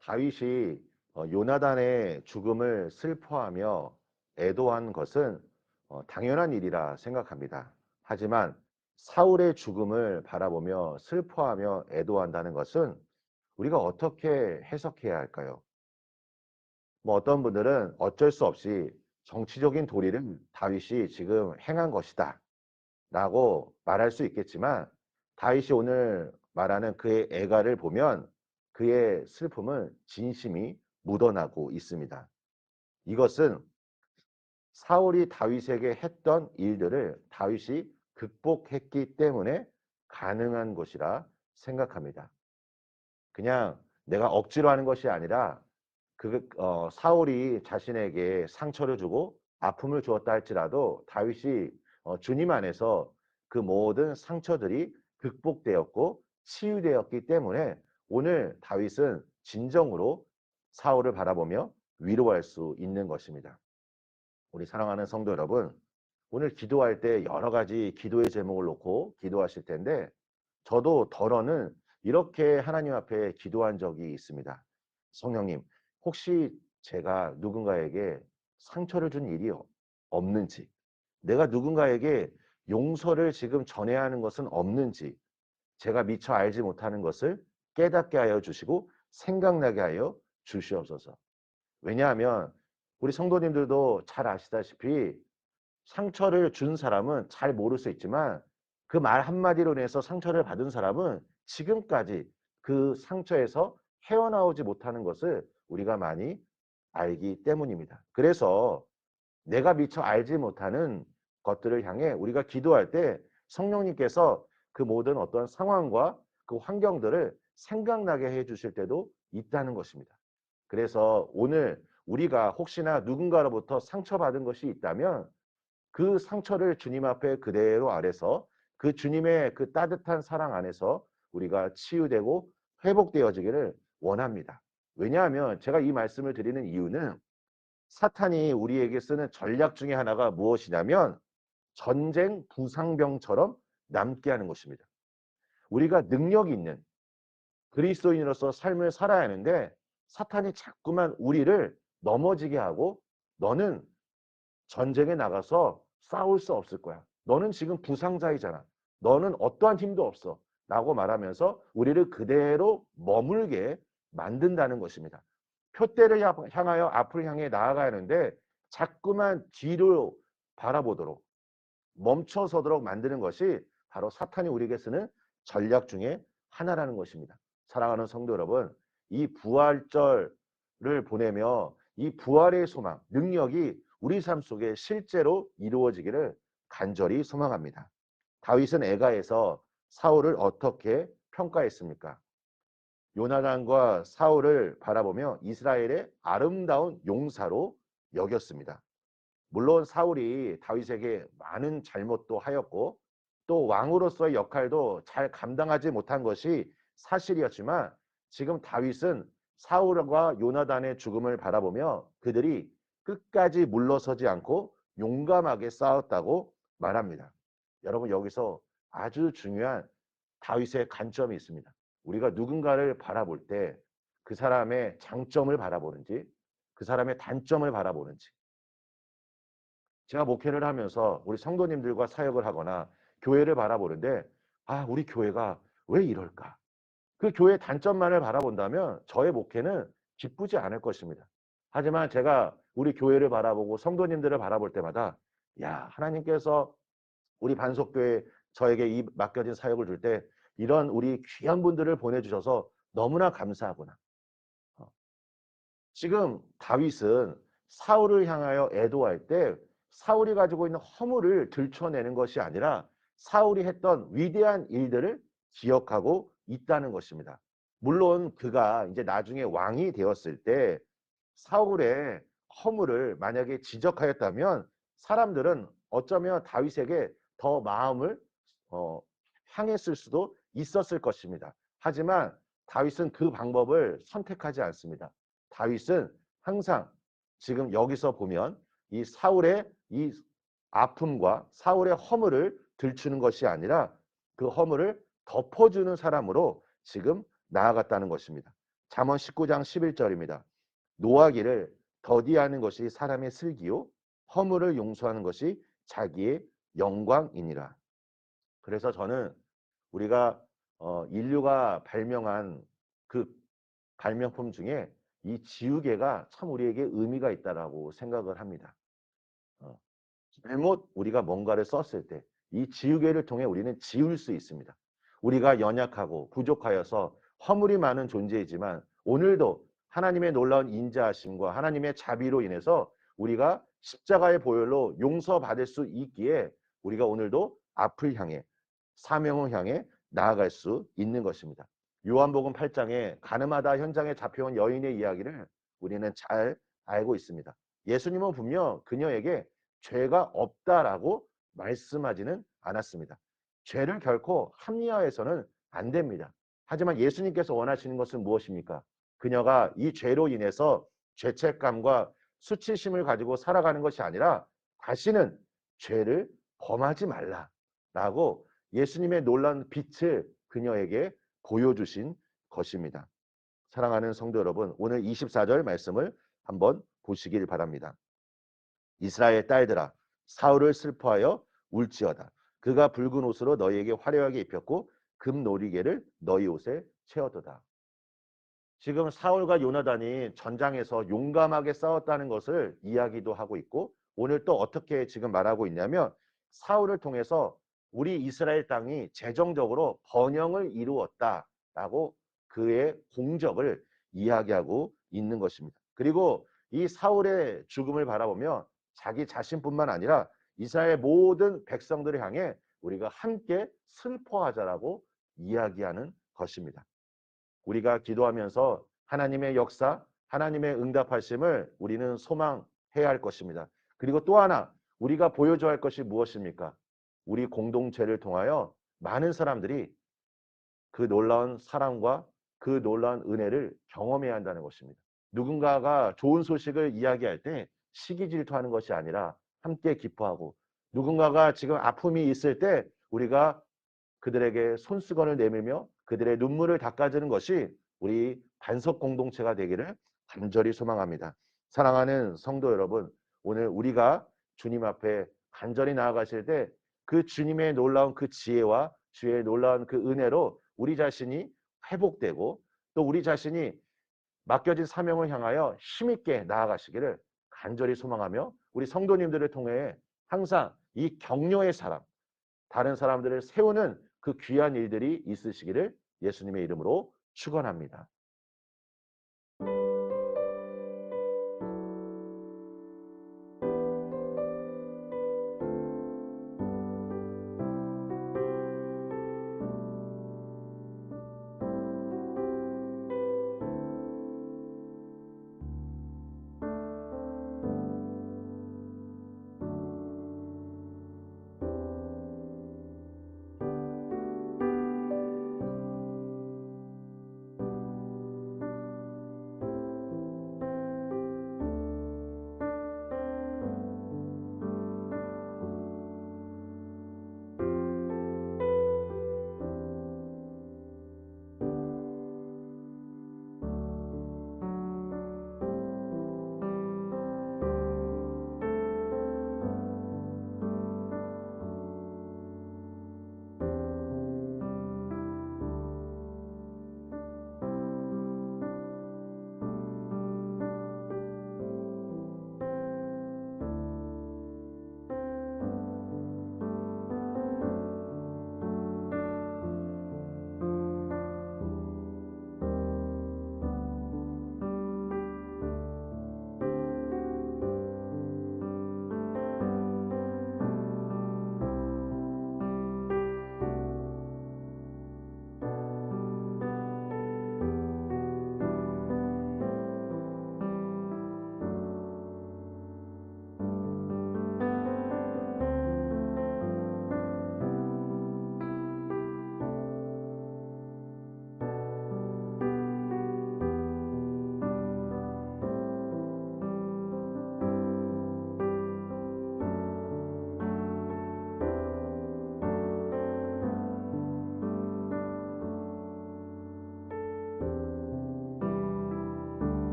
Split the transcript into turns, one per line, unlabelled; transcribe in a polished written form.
다윗이 요나단의 죽음을 슬퍼하며 애도한 것은 당연한 일이라 생각합니다. 하지만 사울의 죽음을 바라보며 슬퍼하며 애도한다는 것은 우리가 어떻게 해석해야 할까요? 뭐 어떤 분들은 어쩔 수 없이 정치적인 도리를 다윗이 지금 행한 것이다 라고 말할 수 있겠지만, 다윗이 오늘 말하는 그의 애가를 보면 그의 슬픔은 진심이 묻어나고 있습니다. 이것은 사울이 다윗에게 했던 일들을 다윗이 극복했기 때문에 가능한 것이라 생각합니다. 그냥 내가 억지로 하는 것이 아니라 사울이 자신에게 상처를 주고 아픔을 주었다 할지라도 다윗이 주님 안에서 그 모든 상처들이 극복되었고 치유되었기 때문에 오늘 다윗은 진정으로 사울을 바라보며 위로할 수 있는 것입니다. 우리 사랑하는 성도 여러분, 오늘 기도할 때 여러 가지 기도의 제목을 놓고 기도하실 텐데, 저도 덜어는 이렇게 하나님 앞에 기도한 적이 있습니다. 성령님, 혹시 제가 누군가에게 상처를 준 일이 없는지, 내가 누군가에게 용서를 지금 전해야 하는 것은 없는지, 제가 미처 알지 못하는 것을 깨닫게 하여 주시고 생각나게 하여 주시옵소서. 왜냐하면 우리 성도님들도 잘 아시다시피 상처를 준 사람은 잘 모를 수 있지만 그 말 한마디로 인해서 상처를 받은 사람은 지금까지 그 상처에서 헤어나오지 못하는 것을 우리가 많이 알기 때문입니다. 그래서 내가 미처 알지 못하는 것들을 향해 우리가 기도할 때 성령님께서 그 모든 어떤 상황과 그 환경들을 생각나게 해 주실 때도 있다는 것입니다. 그래서 오늘 우리가 혹시나 누군가로부터 상처받은 것이 있다면 그 상처를 주님 앞에 그대로 아래서 그 주님의 그 따뜻한 사랑 안에서 우리가 치유되고 회복되어지기를 원합니다. 왜냐하면 제가 이 말씀을 드리는 이유는 사탄이 우리에게 쓰는 전략 중에 하나가 무엇이냐면 전쟁 부상병처럼 남게 하는 것입니다. 우리가 능력이 있는 그리스도인으로서 삶을 살아야 하는데 사탄이 자꾸만 우리를 넘어지게 하고, 너는 전쟁에 나가서 싸울 수 없을 거야. 너는 지금 부상자이잖아. 너는 어떠한 힘도 없어. 라고 말하면서 우리를 그대로 머물게 만든다는 것입니다. 표대를 향하여 앞을 향해 나아가야 하는데 자꾸만 뒤로 바라보도록 멈춰서도록 만드는 것이 바로 사탄이 우리에게 쓰는 전략 중에 하나라는 것입니다. 사랑하는 성도 여러분, 이 부활절을 보내며 이 부활의 소망, 능력이 우리 삶 속에 실제로 이루어지기를 간절히 소망합니다. 다윗은 애가에서 사울을 어떻게 평가했습니까? 요나단과 사울을 바라보며 이스라엘의 아름다운 용사로 여겼습니다. 물론 사울이 다윗에게 많은 잘못도 하였고 또 왕으로서의 역할도 잘 감당하지 못한 것이 사실이었지만, 지금 다윗은 사울과 요나단의 죽음을 바라보며 그들이 끝까지 물러서지 않고 용감하게 싸웠다고 말합니다. 여러분, 여기서 아주 중요한 다윗의 관점이 있습니다. 우리가 누군가를 바라볼 때 그 사람의 장점을 바라보는지 그 사람의 단점을 바라보는지, 제가 목회를 하면서 우리 성도님들과 사역을 하거나 교회를 바라보는데, 우리 교회가 왜 이럴까? 그 교회의 단점만을 바라본다면 저의 목회는 기쁘지 않을 것입니다. 하지만 제가 우리 교회를 바라보고 성도님들을 바라볼 때마다, 야, 하나님께서 우리 반석교회 저에게 이 맡겨진 사역을 줄 때 이런 우리 귀한 분들을 보내주셔서 너무나 감사하구나. 지금 다윗은 사울을 향하여 애도할 때 사울이 가지고 있는 허물을 들춰내는 것이 아니라 사울이 했던 위대한 일들을 기억하고 있다는 것입니다. 물론 그가 이제 나중에 왕이 되었을 때 사울의 허물을 만약에 지적하였다면 사람들은 어쩌면 다윗에게 더 마음을 향했을 수도 있었을 것입니다. 하지만 다윗은 그 방법을 선택하지 않습니다. 다윗은 항상 지금 여기서 보면 이 사울의 이 아픔과 사울의 허물을 들추는 것이 아니라 그 허물을 덮어주는 사람으로 지금 나아갔다는 것입니다. 잠언 19장 11절입니다. 노하기를 더디하는 것이 사람의 슬기요 허물을 용서하는 것이 자기의 영광이니라. 그래서 저는 우리가 인류가 발명한 그 발명품 중에 이 지우개가 참 우리에게 의미가 있다라고 생각을 합니다. 어, 잘못 우리가 뭔가를 썼을 때 이 지우개를 통해 우리는 지울 수 있습니다. 우리가 연약하고 부족하여서 허물이 많은 존재이지만 오늘도 하나님의 놀라운 인자하심과 하나님의 자비로 인해서 우리가 십자가의 보혈로 용서받을 수 있기에 우리가 오늘도 앞을 향해 사명을 향해 나아갈 수 있는 것입니다. 요한복음 8장에 가늠하다 현장에 잡혀온 여인의 이야기를 우리는 잘 알고 있습니다. 예수님은 분명 그녀에게 죄가 없다라고 말씀하지는 않았습니다. 죄를 결코 합리화해서는 안 됩니다. 하지만 예수님께서 원하시는 것은 무엇입니까? 그녀가 이 죄로 인해서 죄책감과 수치심을 가지고 살아가는 것이 아니라 다시는 죄를 범하지 말라라고 예수님의 놀라운 빛을 그녀에게 보여주신 것입니다. 사랑하는 성도 여러분, 오늘 24절 말씀을 한번 보시길 바랍니다. 이스라엘 딸들아, 사울을 슬퍼하여 울지어다. 그가 붉은 옷으로 너희에게 화려하게 입혔고 금 놀이개를 너희 옷에 채웠도다. 지금 사울과 요나단이 전장에서 용감하게 싸웠다는 것을 이야기도 하고 있고 오늘 또 어떻게 지금 말하고 있냐면 사울을 통해서 우리 이스라엘 땅이 재정적으로 번영을 이루었다라고 그의 공적을 이야기하고 있는 것입니다. 그리고 이 사울의 죽음을 바라보며 자기 자신뿐만 아니라 이스라엘 모든 백성들을 향해 우리가 함께 슬퍼하자라고 이야기하는 것입니다. 우리가 기도하면서 하나님의 역사, 하나님의 응답하심을 우리는 소망해야 할 것입니다. 그리고 또 하나 우리가 보여줘야 할 것이 무엇입니까? 우리 공동체를 통하여 많은 사람들이 그 놀라운 사랑과 그 놀라운 은혜를 경험해야 한다는 것입니다. 누군가가 좋은 소식을 이야기할 때 시기 질투하는 것이 아니라 함께 기뻐하고 누군가가 지금 아픔이 있을 때 우리가 그들에게 손수건을 내밀며 그들의 눈물을 닦아주는 것이 우리 반석 공동체가 되기를 간절히 소망합니다. 사랑하는 성도 여러분, 오늘 우리가 주님 앞에 간절히 나아가실 때 그 주님의 놀라운 그 지혜와 주의 놀라운 그 은혜로 우리 자신이 회복되고 또 우리 자신이 맡겨진 사명을 향하여 힘있게 나아가시기를 간절히 소망하며 우리 성도님들을 통해 항상 이 격려의 사람, 다른 사람들을 세우는 그 귀한 일들이 있으시기를 예수님의 이름으로 축원합니다.